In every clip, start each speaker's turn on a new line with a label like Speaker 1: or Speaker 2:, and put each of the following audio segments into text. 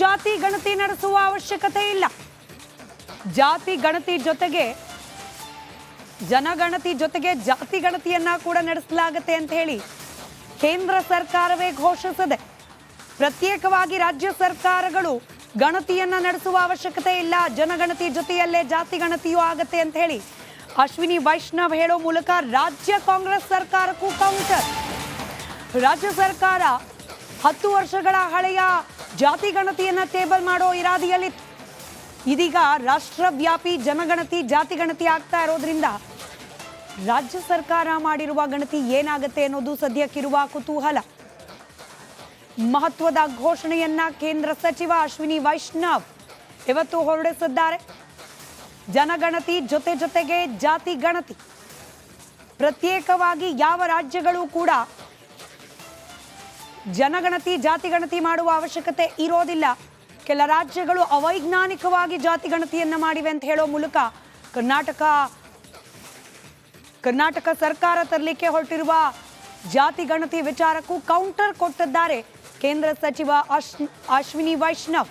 Speaker 1: ಜಾತಿ ಗಣತಿ ನಡೆಸುವ ಅವಶ್ಯಕತೆ ಇಲ್ಲ. ಜಾತಿ ಗಣತಿ ಜೊತೆಗೆ ಜನಗಣತಿ ಜೊತೆಗೆ ಜಾತಿ ಗಣತಿಯನ್ನ ಕೂಡ ನಡೆಸಲಾಗುತ್ತೆ ಅಂತ ಹೇಳಿ ಕೇಂದ್ರ ಸರ್ಕಾರವೇ ಘೋಷಿಸಿದೆ. ಪ್ರತ್ಯೇಕವಾಗಿ ರಾಜ್ಯ ಸರ್ಕಾರಗಳು ಗಣತಿಯನ್ನ ನಡೆಸುವ ಅವಶ್ಯಕತೆ ಇಲ್ಲ, ಜನಗಣತಿ ಜೊತೆಯಲ್ಲೇ ಜಾತಿ ಗಣತಿಯೂ ಆಗುತ್ತೆ ಅಂತ ಹೇಳಿ ಅಶ್ವಿನಿ ವೈಷ್ಣವ್ ಹೇಳೋ ಮೂಲಕ ರಾಜ್ಯ ಕಾಂಗ್ರೆಸ್ ಸರ್ಕಾರಕ್ಕೂ ಕೌಂಟರ್. ರಾಜ್ಯ ಸರ್ಕಾರ 10 ವರ್ಷಗಳ ಹಳೆಯ ಜಾತಿ ಗಣತಿಯನ್ನ ಟೇಬಲ್ ಮಾಡೋ ಇರಾದಿಯಲ್ಲಿ ಇದೀಗ ರಾಷ್ಟ್ರವ್ಯಾಪಿ ಜನಗಣತಿ ಜಾತಿ ಗಣತಿ ಆಗ್ತಾ ಇರೋದ್ರಿಂದ ರಾಜ್ಯ ಸರ್ಕಾರ ಮಾಡಿರುವ ಗಣತಿ ಏನಾಗುತ್ತೆ ಅನ್ನೋದು ಸದ್ಯಕ್ಕಿರುವ ಕುತೂಹಲ. ಮಹತ್ವದ ಘೋಷಣೆಯನ್ನ ಕೇಂದ್ರ ಸಚಿವ ಅಶ್ವಿನಿ ವೈಷ್ಣವ್ ಇವತ್ತು ಹೊರಡಿಸಿದ್ದಾರೆ. ಜನಗಣತಿ ಜೊತೆಗೆ ಜಾತಿ ಗಣತಿ, ಪ್ರತ್ಯೇಕವಾಗಿ ಯಾವ ರಾಜ್ಯಗಳು ಕೂಡ ಜನಗಣತಿ ಜಾತಿ ಗಣತಿ ಮಾಡುವ ಅವಶ್ಯಕತೆ ಇರೋದಿಲ್ಲ. ಕೆಲ ರಾಜ್ಯಗಳು ಅವೈಜ್ಞಾನಿಕವಾಗಿ ಜಾತಿ ಗಣತಿಯನ್ನ ಮಾಡಿವೆ ಅಂತ ಹೇಳೋ ಮೂಲಕ ಕರ್ನಾಟಕ ಸರ್ಕಾರ ತರಲಿಕ್ಕೆ ಹೊರಟಿರುವ ಜಾತಿ ಗಣತಿ ವಿಚಾರಕ್ಕೂ ಕೌಂಟರ್ ಕೊಟ್ಟಿದ್ದಾರೆ ಕೇಂದ್ರ ಸಚಿವ ಅಶ್ವಿನಿ ವೈಷ್ಣವ್.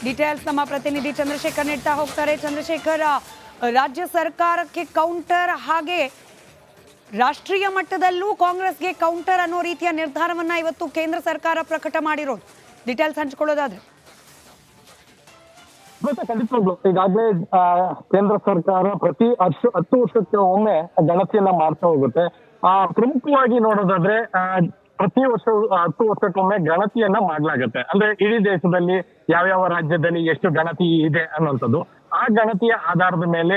Speaker 1: ಡೀಟೇಲ್ಸ್ ನಮ್ಮ ಪ್ರತಿನಿಧಿ ಚಂದ್ರಶೇಖರ್ ನೀಡ್ತಾ ಹೋಗ್ತಾರೆ. ಚಂದ್ರಶೇಖರ್, ರಾಜ್ಯ ಸರ್ಕಾರಕ್ಕೆ ಕೌಂಟರ್ ಹಾಗೆ ರಾಷ್ಟ್ರೀಯ ಮಟ್ಟದಲ್ಲೂ ಕಾಂಗ್ರೆಸ್ಗೆ ಕೌಂಟರ್ ಅನ್ನೋ ರೀತಿಯ ನಿರ್ಧಾರವನ್ನ ಇವತ್ತು ಕೇಂದ್ರ ಸರ್ಕಾರ ಪ್ರಕಟ ಮಾಡಿರೋದು. ಡೀಟೇಲ್ಸ್ ಹಂಚಿಕೊಳ್ಳೋದಾದ್ರೆ
Speaker 2: ಖಂಡಿತವಾಗ್ಲು ಈಗಾಗಲೇ ಕೇಂದ್ರ ಸರ್ಕಾರ ಪ್ರತಿ 10 ವರ್ಷಕ್ಕೆ ಒಮ್ಮೆ ಗಣತಿಯನ್ನ ಮಾಡ್ತಾ ಹೋಗುತ್ತೆ. ಪ್ರಮುಖವಾಗಿ ನೋಡೋದಾದ್ರೆ ಪ್ರತಿ ವರ್ಷ 10 ವರ್ಷಕ್ಕೊಮ್ಮೆ ಗಣತಿಯನ್ನ ಮಾಡ್ಲಾಗತ್ತೆ. ಅಂದ್ರೆ ಇಡೀ ದೇಶದಲ್ಲಿ ಯಾವ್ಯಾವ ರಾಜ್ಯದಲ್ಲಿ ಎಷ್ಟು ಗಣತಿ ಇದೆ ಅನ್ನುವಂಥದ್ದು, ಆ ಗಣತಿಯ ಆಧಾರದ ಮೇಲೆ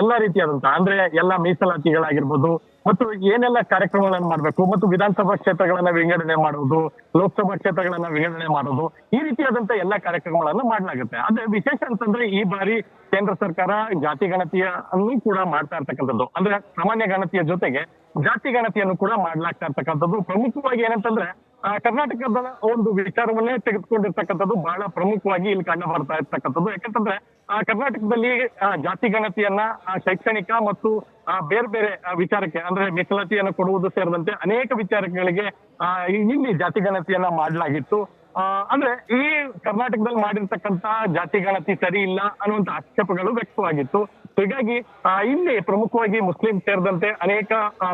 Speaker 2: ಎಲ್ಲಾ ರೀತಿಯಾದಂತಹ ಅಂದ್ರೆ ಎಲ್ಲ ಮೀಸಲಾತಿಗಳಾಗಿರ್ಬೋದು ಮತ್ತು ಏನೆಲ್ಲ ಕಾರ್ಯಕ್ರಮಗಳನ್ನ ಮಾಡ್ಬೇಕು ಮತ್ತು ವಿಧಾನಸಭಾ ಕ್ಷೇತ್ರಗಳನ್ನ ವಿಂಗಡಣೆ ಮಾಡುವುದು, ಲೋಕಸಭಾ ಕ್ಷೇತ್ರಗಳನ್ನ ವಿಂಗಡಣೆ ಮಾಡೋದು, ಈ ರೀತಿಯಾದಂತ ಎಲ್ಲಾ ಕಾರ್ಯಕ್ರಮಗಳನ್ನ ಮಾಡ್ಲಾಗುತ್ತೆ. ಅದೇ ವಿಶೇಷ ಅಂತಂದ್ರೆ ಈ ಬಾರಿ ಕೇಂದ್ರ ಸರ್ಕಾರ ಜಾತಿ ಗಣತಿಯನ್ನು ಕೂಡ ಮಾಡ್ತಾ ಇರ್ತಕ್ಕಂಥದ್ದು. ಅಂದ್ರೆ ಸಾಮಾನ್ಯ ಗಣತಿಯ ಜೊತೆಗೆ ಜಾತಿ ಗಣತಿಯನ್ನು ಕೂಡ ಮಾಡ್ಲಾಗ್ತಾ ಇರ್ತಕ್ಕಂಥದ್ದು. ಪ್ರಮುಖವಾಗಿ ಏನಂತಂದ್ರೆ ಕರ್ನಾಟಕದ ಒಂದು ವಿಚಾರವನ್ನೇ ತೆಗೆದುಕೊಂಡಿರ್ತಕ್ಕಂಥದ್ದು ಬಹಳ ಪ್ರಮುಖವಾಗಿ ಇಲ್ಲಿ ಕಂಡು ಬರ್ತಾ ಇರ್ತಕ್ಕಂಥದ್ದು. ಯಾಕಂತಂದ್ರೆ ಕರ್ನಾಟಕದಲ್ಲಿ ಜಾತಿ ಗಣತಿಯನ್ನ ಶೈಕ್ಷಣಿಕ ಮತ್ತು ಬೇರೆ ಬೇರೆ ವಿಚಾರಕ್ಕೆ ಅಂದ್ರೆ ಮೀಸಲಾತಿಯನ್ನು ಕೊಡುವುದು ಸೇರಿದಂತೆ ಅನೇಕ ವಿಚಾರಗಳಿಗೆ ಇಲ್ಲಿ ಜಾತಿ ಗಣತಿಯನ್ನ ಮಾಡಲಾಗಿತ್ತು. ಅಂದ್ರೆ ಈ ಕರ್ನಾಟಕದಲ್ಲಿ ಮಾಡಿರ್ತಕ್ಕಂತ ಜಾತಿ ಗಣತಿ ಸರಿ ಇಲ್ಲ ಅನ್ನುವಂತ ಆಕ್ಷೇಪಗಳು ವ್ಯಕ್ತವಾಗಿತ್ತು. ಹೀಗಾಗಿ ಇಲ್ಲಿ ಪ್ರಮುಖವಾಗಿ ಮುಸ್ಲಿಂ ಸೇರಿದಂತೆ ಅನೇಕ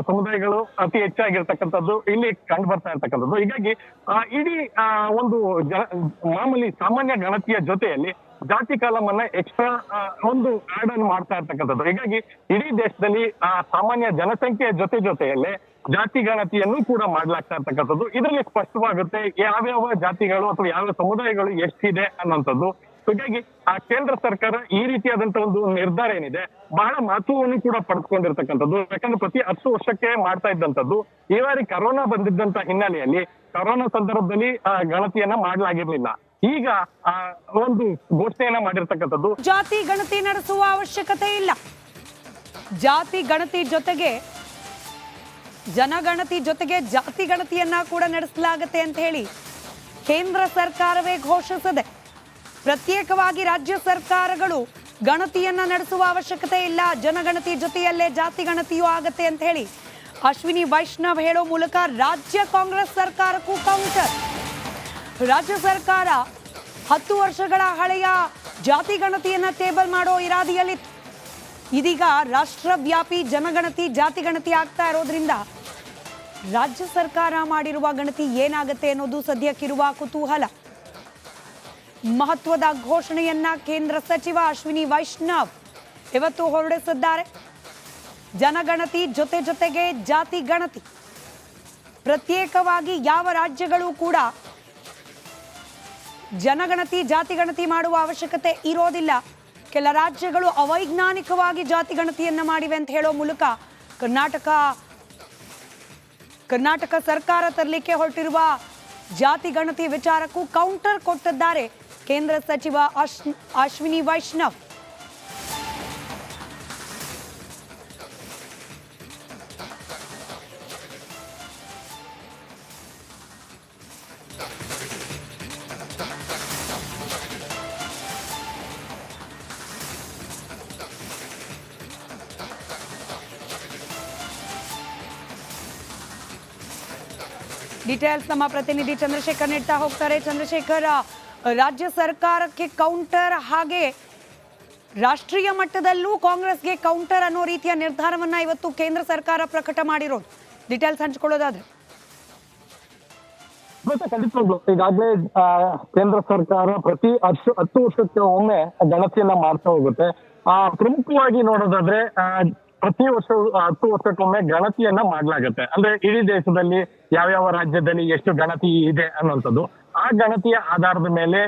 Speaker 2: ಸಮುದಾಯಗಳು ಅತಿ ಹೆಚ್ಚಾಗಿರ್ತಕ್ಕಂಥದ್ದು ಇಲ್ಲಿ ಕಂಡು ಬರ್ತಾ ಇರ್ತಕ್ಕಂಥದ್ದು. ಹೀಗಾಗಿ ಇಡೀ ಒಂದು ಮಾಮೂಲಿ ಸಾಮಾನ್ಯ ಗಣತಿಯ ಜೊತೆಯಲ್ಲಿ ಜಾತಿ ಕಾಲಮ್ ಅನ್ನ ಎಕ್ಸ್ಟ್ರಾ ಒಂದು ಆಡ್ ಅನ್ನು ಮಾಡ್ತಾ ಇರ್ತಕ್ಕಂಥದ್ದು. ಹೀಗಾಗಿ ಇಡೀ ದೇಶದಲ್ಲಿ ಸಾಮಾನ್ಯ ಜನಸಂಖ್ಯೆಯ ಜೊತೆಯಲ್ಲೇ ಜಾತಿ ಗಣತಿಯನ್ನು ಕೂಡ ಮಾಡ್ಲಾಗ್ತಾ ಇರ್ತಕ್ಕಂಥದ್ದು. ಇದರಲ್ಲಿ ಸ್ಪಷ್ಟವಾಗುತ್ತೆ ಯಾವ್ಯಾವ ಜಾತಿಗಳು ಅಥವಾ ಯಾವ ಸಮುದಾಯಗಳು ಎಷ್ಟಿದೆ ಅನ್ನುವಂಥದ್ದು. ಹೀಗಾಗಿ ಕೇಂದ್ರ ಸರ್ಕಾರ ಈ ರೀತಿಯಾದಂತ ಒಂದು ನಿರ್ಧಾರ ಏನಿದೆ ಬಹಳ ಮಹತ್ವವನ್ನು ಕೂಡ ಪಡೆದುಕೊಂಡಿರ್ತಕ್ಕಂಥದ್ದು. ಯಾಕಂದ್ರೆ ಪ್ರತಿ 10 ವರ್ಷಕ್ಕೆ ಮಾಡ್ತಾ ಇದ್ದಂಥದ್ದು ಈ ಬಾರಿ ಕರೋನಾ ಬಂದಿದ್ದಂತ ಹಿನ್ನೆಲೆಯಲ್ಲಿ ಕರೋನಾ ಸಂದರ್ಭದಲ್ಲಿ ಗಣತಿಯನ್ನ ಮಾಡ್ಲಾಗಿರ್ಲಿಲ್ಲ. ಈಗ ಒಂದು ಘೋಷಣೆಯನ್ನ ಮಾಡಿರ್ತಕ್ಕಂಥದ್ದು
Speaker 1: ಜಾತಿ ಗಣತಿ ನಡೆಸುವ ಅವಶ್ಯಕತೆ ಇಲ್ಲ. ಜಾತಿ ಗಣತಿ ಜೊತೆಗೆ ಜನಗಣತಿ ಜೊತೆಗೆ ಜಾತಿ ಗಣತಿಯನ್ನ ಕೂಡ ನಡೆಸಲಾಗುತ್ತೆ ಅಂತ ಹೇಳಿ ಕೇಂದ್ರ ಸರ್ಕಾರವೇ ಘೋಷಿಸಿದೆ. ಪ್ರತ್ಯೇಕವಾಗಿ ರಾಜ್ಯ ಸರ್ಕಾರಗಳು ಗಣತಿಯನ್ನ ನಡೆಸುವ ಅವಶ್ಯಕತೆ ಇಲ್ಲ, ಜನಗಣತಿ ಜೊತೆಯಲ್ಲೇ ಜಾತಿ ಗಣತಿಯೂ ಆಗುತ್ತೆ ಅಂತ ಹೇಳಿ ಅಶ್ವಿನಿ ವೈಷ್ಣವ್ ಹೇಳೋ ಮೂಲಕ ರಾಜ್ಯ ಕಾಂಗ್ರೆಸ್ ಸರ್ಕಾರಕ್ಕೂ ಕೌಂಟರ್. ರಾಜ್ಯ ಸರ್ಕಾರ 10 ವರ್ಷಗಳ ಹಳೆಯ ಜಾತಿ ಗಣತಿಯನ್ನ ಟೇಬಲ್ ಮಾಡೋ ಇರಾದಿಯಲ್ಲಿ ಇದೀಗ ರಾಷ್ಟ್ರವ್ಯಾಪಿ ಜನಗಣತಿ ಜಾತಿ ಗಣತಿ ಆಗ್ತಾ ಇರೋದ್ರಿಂದ ರಾಜ್ಯ ಸರ್ಕಾರ ಮಾಡಿರುವ ಗಣತಿ ಏನಾಗುತ್ತೆ ಅನ್ನೋದು ಸದ್ಯಕ್ಕಿರುವ ಕುತೂಹಲ. ಮಹತ್ವದ ಘೋಷಣೆಯನ್ನ ಕೇಂದ್ರ ಸಚಿವ ಅಶ್ವಿನಿ ವೈಷ್ಣವ್ ಇವತ್ತು ಹೊರಡಿಸಿದ್ದಾರೆ. ಜನಗಣತಿ ಜೊತೆಗೆ ಜಾತಿ ಗಣತಿ, ಪ್ರತ್ಯೇಕವಾಗಿ ಯಾವ ರಾಜ್ಯಗಳು ಕೂಡ ಜನಗಣತಿ ಜಾತಿ ಗಣತಿ ಮಾಡುವ ಅವಶ್ಯಕತೆ ಇರೋದಿಲ್ಲ. ಕೆಲ ರಾಜ್ಯಗಳು ಅವೈಜ್ಞಾನಿಕವಾಗಿ ಜಾತಿ ಗಣತಿಯನ್ನ ಮಾಡಿವೆ ಅಂತ ಹೇಳೋ ಮೂಲಕ ಕರ್ನಾಟಕ ಸರ್ಕಾರ ತರಲಿಕ್ಕೆ ಹೊರಟಿರುವ ಜಾತಿ ಗಣತಿ ವಿಚಾರಕ್ಕೂ ಕೌಂಟರ್ ಕೊಟ್ಟಿದ್ದಾರೆ ಕೇಂದ್ರ ಸಚಿವ ಅಶ್ವಿನಿ ವೈಷ್ಣವ್. ಡೀಟೇಲ್ಸ್ ನಮ್ಮ ಪ್ರತಿನಿಧಿ ಚಂದ್ರಶೇಖರ್ ನೀಡ್ತಾ ಹೋಗ್ತಾರೆ. ಚಂದ್ರಶೇಖರ್, ರಾಜ್ಯ ಸರ್ಕಾರಕ್ಕೆ ಕೌಂಟರ್ ಹಾಗೆ ರಾಷ್ಟ್ರೀಯ ಮಟ್ಟದಲ್ಲೂ ಕಾಂಗ್ರೆಸ್ಗೆ ಕೌಂಟರ್ ಅನ್ನೋ ರೀತಿಯ ನಿರ್ಧಾರವನ್ನ ಇವತ್ತು ಕೇಂದ್ರ ಸರ್ಕಾರ ಪ್ರಕಟ ಮಾಡಿರೋದು. ಡೀಟೇಲ್ಸ್ ಹಂಚ್ಕೊಳ್ಳೋದಾದ್ರೆ
Speaker 2: ಮತ್ತೆ ಖಂಡಿತವಾಗ್ಲು ಈಗಾಗಲೇ ಕೇಂದ್ರ ಸರ್ಕಾರ ಪ್ರತಿ 10 ವರ್ಷಕ್ಕೆ ಒಮ್ಮೆ ಗಣತಿಯನ್ನ ಮಾಡ್ತಾ ಹೋಗುತ್ತೆ. ಪ್ರಮುಖವಾಗಿ ನೋಡೋದಾದ್ರೆ ಪ್ರತಿ ವರ್ಷ 10 ವರ್ಷಕ್ಕೊಮ್ಮೆ ಗಣತಿಯನ್ನ ಮಾಡ್ಲಾಗತ್ತೆ. ಅಂದ್ರೆ ಇಡೀ ದೇಶದಲ್ಲಿ ಯಾವ್ಯಾವ ರಾಜ್ಯದಲ್ಲಿ ಎಷ್ಟು ಗಣತಿ ಇದೆ ಅನ್ನುವಂಥದ್ದು, ಆ ಗಣತಿಯ ಆಧಾರದ ಮೇಲೆ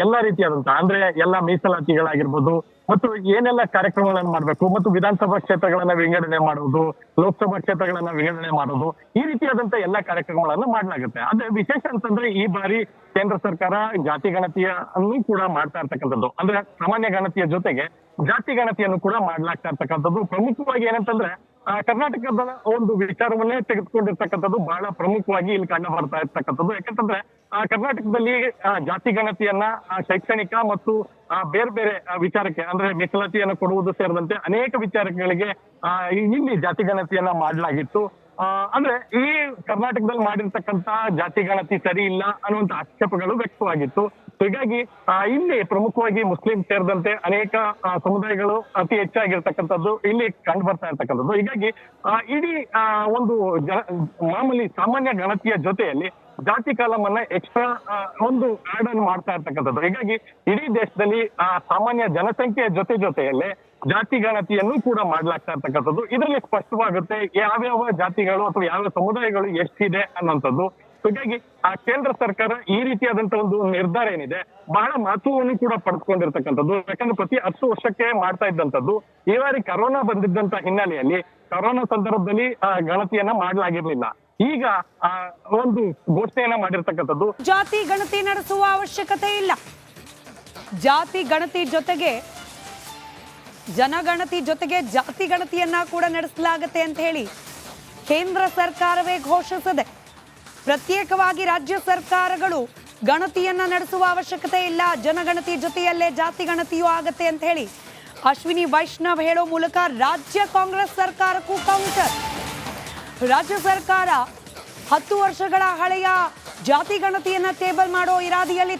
Speaker 2: ಎಲ್ಲಾ ರೀತಿಯಾದಂತಹ ಅಂದ್ರೆ ಎಲ್ಲ ಮೀಸಲಾತಿಗಳಾಗಿರ್ಬೋದು ಮತ್ತು ಏನೆಲ್ಲ ಕಾರ್ಯಕ್ರಮಗಳನ್ನ ಮಾಡ್ಬೇಕು ಮತ್ತು ವಿಧಾನಸಭಾ ಕ್ಷೇತ್ರಗಳನ್ನ ವಿಂಗಡಣೆ ಮಾಡುವುದು, ಲೋಕಸಭಾ ಕ್ಷೇತ್ರಗಳನ್ನ ವಿಂಗಡಣೆ ಮಾಡುವುದು, ಈ ರೀತಿಯಾದಂತ ಎಲ್ಲಾ ಕಾರ್ಯಕ್ರಮಗಳನ್ನ ಮಾಡ್ಲಾಗುತ್ತೆ. ಅದೇ ವಿಶೇಷ ಅಂತಂದ್ರೆ ಈ ಬಾರಿ ಕೇಂದ್ರ ಸರ್ಕಾರ ಜಾತಿ ಗಣತಿಯನ್ನು ಕೂಡ ಮಾಡ್ತಾ ಇರ್ತಕ್ಕಂಥದ್ದು. ಅಂದ್ರೆ ಸಾಮಾನ್ಯ ಗಣತಿಯ ಜೊತೆಗೆ ಜಾತಿ ಗಣತಿಯನ್ನು ಕೂಡ ಮಾಡ್ಲಾಗ್ತಾ ಇರ್ತಕ್ಕಂಥದ್ದು. ಪ್ರಮುಖವಾಗಿ ಏನಂತಂದ್ರೆ ಕರ್ನಾಟಕದ ಒಂದು ವಿಚಾರವನ್ನೇ ತೆಗೆದುಕೊಂಡಿರ್ತಕ್ಕಂಥದ್ದು ಬಹಳ ಪ್ರಮುಖವಾಗಿ ಇಲ್ಲಿ ಕಂಡು ಬರ್ತಾ ಇರ್ತಕ್ಕಂಥದ್ದು. ಯಾಕಂತಂದ್ರೆ ಕರ್ನಾಟಕದಲ್ಲಿ ಜಾತಿ ಗಣತಿಯನ್ನ ಶೈಕ್ಷಣಿಕ ಮತ್ತು ಬೇರೆ ಬೇರೆ ವಿಚಾರಕ್ಕೆ ಅಂದ್ರೆ ಮೀಸಲಾತಿಯನ್ನು ಕೊಡುವುದು ಸೇರಿದಂತೆ ಅನೇಕ ವಿಚಾರಗಳಿಗೆ ಇಲ್ಲಿ ಜಾತಿ ಗಣತಿಯನ್ನ ಮಾಡಲಾಗಿತ್ತು. ಅಂದ್ರೆ ಈ ಕರ್ನಾಟಕದಲ್ಲಿ ಮಾಡಿರ್ತಕ್ಕಂತ ಜಾತಿ ಗಣತಿ ಸರಿ ಇಲ್ಲ ಅನ್ನುವಂತ ಆಕ್ಷೇಪಗಳು ವ್ಯಕ್ತವಾಗಿತ್ತು. ಹೀಗಾಗಿ ಇಲ್ಲಿ ಪ್ರಮುಖವಾಗಿ ಮುಸ್ಲಿಂ ಸೇರಿದಂತೆ ಅನೇಕ ಸಮುದಾಯಗಳು ಅತಿ ಹೆಚ್ಚಾಗಿರ್ತಕ್ಕಂಥದ್ದು ಇಲ್ಲಿ ಕಂಡು ಬರ್ತಾ ಇರ್ತಕ್ಕಂಥದ್ದು. ಹೀಗಾಗಿ ಇಡೀ ಒಂದು ಮಾಮೂಲಿ ಸಾಮಾನ್ಯ ಗಣತಿಯ ಜೊತೆಯಲ್ಲಿ ಜಾತಿ ಕಾಲಮ್ ಅನ್ನ ಎಕ್ಸ್ಟ್ರಾ ಒಂದು ಆಡ್ ಅನ್ನು ಮಾಡ್ತಾ ಇರ್ತಕ್ಕಂಥದ್ದು. ಹೀಗಾಗಿ ಇಡೀ ದೇಶದಲ್ಲಿ ಸಾಮಾನ್ಯ ಜನಸಂಖ್ಯೆಯ ಜೊತೆಯಲ್ಲೇ ಜಾತಿ ಗಣತಿಯನ್ನು ಕೂಡ ಮಾಡ್ಲಾಗ್ತಾ ಇರ್ತಕ್ಕಂಥದ್ದು. ಇದರಲ್ಲಿ ಸ್ಪಷ್ಟವಾಗುತ್ತೆ ಯಾವ್ಯಾವ ಜಾತಿಗಳು ಅಥವಾ ಯಾವ ಸಮುದಾಯಗಳು ಎಷ್ಟಿದೆ ಅನ್ನುವಂಥದ್ದು. ಹೀಗಾಗಿ ಕೇಂದ್ರ ಸರ್ಕಾರ ಈ ರೀತಿಯಾದಂತ ಒಂದು ನಿರ್ಧಾರ ಏನಿದೆ ಬಹಳ ಮಹತ್ವವನ್ನು ಕೂಡ ಪಡೆದುಕೊಂಡಿರ್ತಕ್ಕಂಥದ್ದು. ಯಾಕಂದ್ರೆ ಪ್ರತಿ 10 ವರ್ಷಕ್ಕೆ ಮಾಡ್ತಾ ಇದ್ದಂಥದ್ದು ಈ ಬಾರಿ ಕರೋನಾ ಬಂದಿದ್ದಂತ ಹಿನ್ನೆಲೆಯಲ್ಲಿ ಕರೋನಾ ಸಂದರ್ಭದಲ್ಲಿ ಗಣತಿಯನ್ನ ಮಾಡ್ಲಾಗಿರ್ಲಿಲ್ಲ. ಈಗ ಒಂದು ಘೋಷಣೆಯನ್ನ ಮಾಡಿರ್ತಕ್ಕಂಥದ್ದು
Speaker 1: ಜಾತಿ ಗಣತಿ ನಡೆಸುವ ಅವಶ್ಯಕತೆ ಇಲ್ಲ. ಜಾತಿ ಗಣತಿ ಜೊತೆಗೆ ಜನಗಣತಿ ಜೊತೆಗೆ ಜಾತಿ ಗಣತಿಯನ್ನ ಕೂಡ ನಡೆಸಲಾಗುತ್ತೆ ಅಂತ ಹೇಳಿ ಕೇಂದ್ರ ಸರ್ಕಾರವೇ ಘೋಷಿಸಿದೆ. ಪ್ರತ್ಯೇಕವಾಗಿ ರಾಜ್ಯ ಸರ್ಕಾರಗಳು ಗಣತಿಯನ್ನ ನಡೆಸುವ ಅವಶ್ಯಕತೆ ಇಲ್ಲ, ಜನಗಣತಿ ಜೊತೆಯಲ್ಲೇ ಜಾತಿ ಗಣತಿಯೂ ಆಗತ್ತೆ ಅಂತ ಹೇಳಿ ಅಶ್ವಿನಿ ವೈಷ್ಣವ್ ಹೇಳೋ ಮೂಲಕ ರಾಜ್ಯ ಕಾಂಗ್ರೆಸ್ ಸರ್ಕಾರಕ್ಕೂ ಕೌಂಟರ್. ರಾಜ್ಯ ಸರ್ಕಾರ 10 ವರ್ಷಗಳ ಹಳೆಯ ಜಾತಿ ಗಣತಿಯನ್ನ ಟೇಬಲ್ ಮಾಡೋ ಇರಾದಿಯಲ್ಲಿ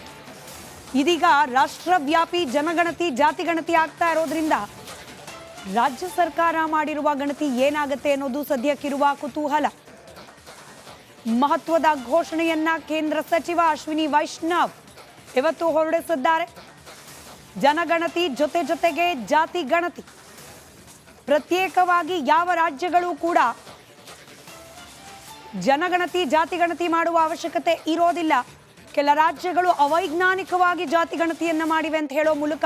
Speaker 1: ಇದೀಗ ರಾಷ್ಟ್ರವ್ಯಾಪಿ ಜನಗಣತಿ ಜಾತಿ ಗಣತಿ ಆಗ್ತಾ ಇರೋದ್ರಿಂದ ರಾಜ್ಯ ಸರ್ಕಾರ ಮಾಡಿರುವ ಗಣತಿ ಏನಾಗುತ್ತೆ ಅನ್ನೋದು ಸದ್ಯಕ್ಕಿರುವ ಕುತೂಹಲ. ಮಹತ್ವದ ಘೋಷಣೆಯನ್ನ ಕೇಂದ್ರ ಸಚಿವ ಅಶ್ವಿನಿ ವೈಷ್ಣವ್ ಇವತ್ತು ಹೊರಡಿಸಿದ್ದಾರೆ. ಜನಗಣತಿ ಜೊತೆಗೆ ಜಾತಿ ಗಣತಿ, ಪ್ರತ್ಯೇಕವಾಗಿ ಯಾವ ರಾಜ್ಯಗಳು ಕೂಡ ಜನಗಣತಿ ಜಾತಿ ಗಣತಿ ಮಾಡುವ ಅವಶ್ಯಕತೆ ಇರೋದಿಲ್ಲ. ಕೆಲ ರಾಜ್ಯಗಳು ಅವೈಜ್ಞಾನಿಕವಾಗಿ ಜಾತಿ ಗಣತಿಯನ್ನ ಮಾಡಿವೆ ಅಂತ ಹೇಳೋ ಮೂಲಕ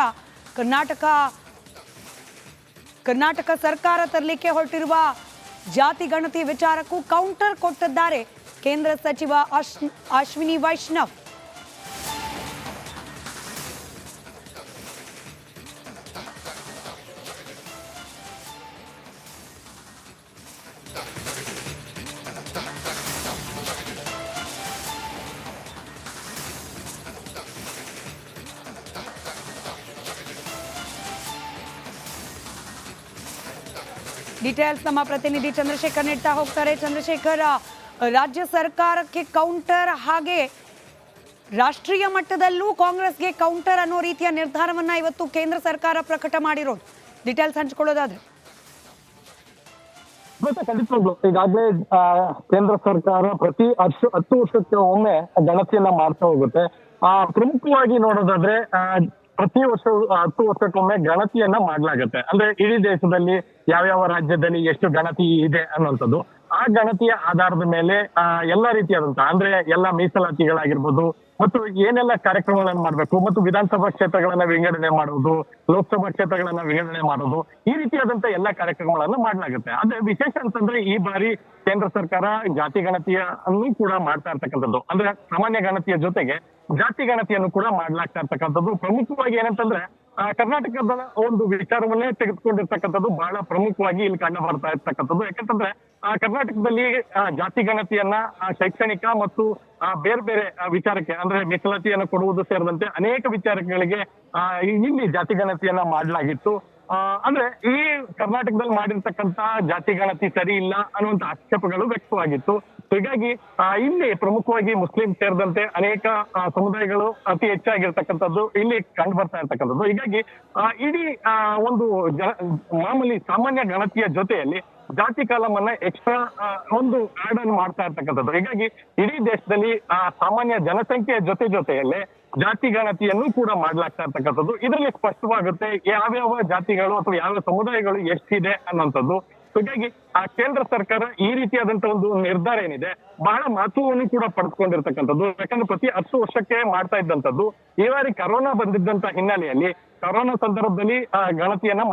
Speaker 1: ಕರ್ನಾಟಕ ಸರ್ಕಾರ ತರಲಿಕ್ಕೆ ಹೊರಟಿರುವ ಜಾತಿ ಗಣತಿ ವಿಚಾರಕ್ಕೂ ಕೌಂಟರ್ ಕೊಟ್ಟಿದ್ದಾರೆ ಕೇಂದ್ರ ಸಚಿವ ಅಶ್ವಿನಿ ವೈಷ್ಣವ್. ಡೀಟೇಲ್ಸ್ ನಮ್ಮ ಪ್ರತಿನಿಧಿ ಚಂದ್ರಶೇಖರ್ ನೀಡ್ತಾ ಹೋಗ್ತಾರೆ. ಚಂದ್ರಶೇಖರ್, ರಾಜ್ಯ ಸರ್ಕಾರಕ್ಕೆ ಕೌಂಟರ್ ಹಾಗೆ ರಾಷ್ಟ್ರೀಯ ಮಟ್ಟದಲ್ಲೂ ಕಾಂಗ್ರೆಸ್ಗೆ ಕೌಂಟರ್ ಅನ್ನೋ ರೀತಿಯ ನಿರ್ಧಾರವನ್ನ ಇವತ್ತು ಕೇಂದ್ರ ಸರ್ಕಾರ ಪ್ರಕಟ ಮಾಡಿರೋದು. ಡೀಟೇಲ್ಸ್ ಹಂಚ್ಕೊಳ್ಳೋದಾದ್ರೆ
Speaker 2: ಮತ್ತೆ ಖಂಡಿತವಾಗ್ಲು ಈಗಾಗಲೇ ಕೇಂದ್ರ ಸರ್ಕಾರ ಪ್ರತಿ 10 ವರ್ಷಕ್ಕೆ ಒಮ್ಮೆ ಗಣತಿಯನ್ನ ಮಾಡ್ತಾ ಹೋಗುತ್ತೆ. ಪ್ರಮುಖವಾಗಿ ನೋಡೋದಾದ್ರೆ ಪ್ರತಿ ವರ್ಷ 10 ವರ್ಷಕ್ಕೊಮ್ಮೆ ಗಣತಿಯನ್ನ ಮಾಡ್ಲಾಗತ್ತೆ. ಅಂದ್ರೆ ಇಡೀ ದೇಶದಲ್ಲಿ ಯಾವ್ಯಾವ ರಾಜ್ಯದಲ್ಲಿ ಎಷ್ಟು ಗಣತಿ ಇದೆ ಅನ್ನುವಂಥದ್ದು, ಆ ಗಣತಿಯ ಆಧಾರದ ಮೇಲೆ ಎಲ್ಲಾ ರೀತಿಯಾದಂತಹ ಅಂದ್ರೆ ಎಲ್ಲ ಮೀಸಲಾತಿಗಳಾಗಿರ್ಬೋದು ಮತ್ತು ಏನೆಲ್ಲ ಕಾರ್ಯಕ್ರಮಗಳನ್ನ ಮಾಡ್ಬೇಕು ಮತ್ತು ವಿಧಾನಸಭಾ ಕ್ಷೇತ್ರಗಳನ್ನ ವಿಂಗಡಣೆ ಮಾಡುವುದು, ಲೋಕಸಭಾ ಕ್ಷೇತ್ರಗಳನ್ನ ವಿಂಗಡಣೆ ಮಾಡುವುದು, ಈ ರೀತಿಯಾದಂತ ಎಲ್ಲಾ ಕಾರ್ಯಕ್ರಮಗಳನ್ನ ಮಾಡ್ಲಾಗುತ್ತೆ. ಅದೇ ವಿಶೇಷ ಅಂತಂದ್ರೆ ಈ ಬಾರಿ ಕೇಂದ್ರ ಸರ್ಕಾರ ಜಾತಿ ಗಣತಿಯನ್ನು ಕೂಡ ಮಾಡ್ತಾ ಇರ್ತಕ್ಕಂಥದ್ದು. ಅಂದ್ರೆ ಸಾಮಾನ್ಯ ಗಣತಿಯ ಜೊತೆಗೆ ಜಾತಿ ಗಣತಿಯನ್ನು ಕೂಡ ಮಾಡ್ಲಾಗ್ತಾ ಇರ್ತಕ್ಕಂಥದ್ದು. ಪ್ರಮುಖವಾಗಿ ಏನಂತಂದ್ರೆ ಕರ್ನಾಟಕದ ಒಂದು ವಿಚಾರವನ್ನೇ ತೆಗೆದುಕೊಂಡಿರ್ತಕ್ಕಂಥದ್ದು ಬಹಳ ಪ್ರಮುಖವಾಗಿ ಇಲ್ಲಿ ಕಂಡು ಬರ್ತಾ ಇರ್ತಕ್ಕಂಥದ್ದು. ಯಾಕಂತಂದ್ರೆ ಕರ್ನಾಟಕದಲ್ಲಿ ಜಾತಿ ಗಣತಿಯನ್ನ ಶೈಕ್ಷಣಿಕ ಮತ್ತು ಬೇರೆ ಬೇರೆ ವಿಚಾರಕ್ಕೆ ಅಂದ್ರೆ ಮೀಸಲಾತಿಯನ್ನು ಕೊಡುವುದು ಸೇರಿದಂತೆ ಅನೇಕ ವಿಚಾರಗಳಿಗೆ ಇಲ್ಲಿ ಜಾತಿ ಗಣತಿಯನ್ನ ಮಾಡಲಾಗಿತ್ತು. ಅಂದ್ರೆ ಈ ಕರ್ನಾಟಕದಲ್ಲಿ ಮಾಡಿರ್ತಕ್ಕಂತ ಜಾತಿ ಗಣತಿ ಸರಿ ಇಲ್ಲ ಅನ್ನುವಂತ ಆಕ್ಷೇಪಗಳು ವ್ಯಕ್ತವಾಗಿತ್ತು. ಹೀಗಾಗಿ ಇಲ್ಲಿ ಪ್ರಮುಖವಾಗಿ ಮುಸ್ಲಿಂ ಸೇರಿದಂತೆ ಅನೇಕ ಸಮುದಾಯಗಳು ಅತಿ ಹೆಚ್ಚಾಗಿರ್ತಕ್ಕಂಥದ್ದು ಇಲ್ಲಿ ಕಂಡು ಬರ್ತಾ ಇರ್ತಕ್ಕಂಥದ್ದು. ಹೀಗಾಗಿ ಇಡೀ ಒಂದು ಮಾಮೂಲಿ ಸಾಮಾನ್ಯ ಗಣತಿಯ ಜೊತೆಯಲ್ಲಿ ಜಾತಿ ಕಾಲಮ್ ಅನ್ನ ಎಕ್ಸ್ಟ್ರಾ ಒಂದು ಆಡ್ ಅನ್ನು ಮಾಡ್ತಾ ಇರ್ತಕ್ಕಂಥದ್ದು. ಹೀಗಾಗಿ ಇಡೀ ದೇಶದಲ್ಲಿ ಸಾಮಾನ್ಯ ಜನಸಂಖ್ಯೆಯ ಜೊತೆಯಲ್ಲೇ ಜಾತಿ ಗಣತಿಯನ್ನು ಕೂಡ ಮಾಡ್ಲಾಗ್ತಾ ಇರ್ತಕ್ಕಂಥದ್ದು. ಇದರಲ್ಲಿ ಸ್ಪಷ್ಟವಾಗುತ್ತೆ ಯಾವ್ಯಾವ ಜಾತಿಗಳು ಅಥವಾ ಯಾವ ಸಮುದಾಯಗಳು ಎಷ್ಟಿದೆ ಅನ್ನುವಂಥದ್ದು. ಹೀಗಾಗಿ ಕೇಂದ್ರ ಸರ್ಕಾರ ಈ ರೀತಿಯಾದಂತಹ ಒಂದು ನಿರ್ಧಾರ ಏನಿದೆ ಬಹಳ ಮಹತ್ವವನ್ನು ಕೂಡ ಪಡೆದುಕೊಂಡಿರ್ತಕ್ಕಂಥದ್ದು. ಯಾಕಂದ್ರೆ ಪ್ರತಿ 10 ವರ್ಷಕ್ಕೆ ಮಾಡ್ತಾ ಇದ್ದಂಥದ್ದು ಈ ಬಾರಿ ಕರೋನಾ ಬಂದಿದ್ದಂತ ಹಿನ್ನೆಲೆಯಲ್ಲಿ ಕರೋನಾ ಸಂದರ್ಭದಲ್ಲಿ ಗಣತಿಯನ್ನ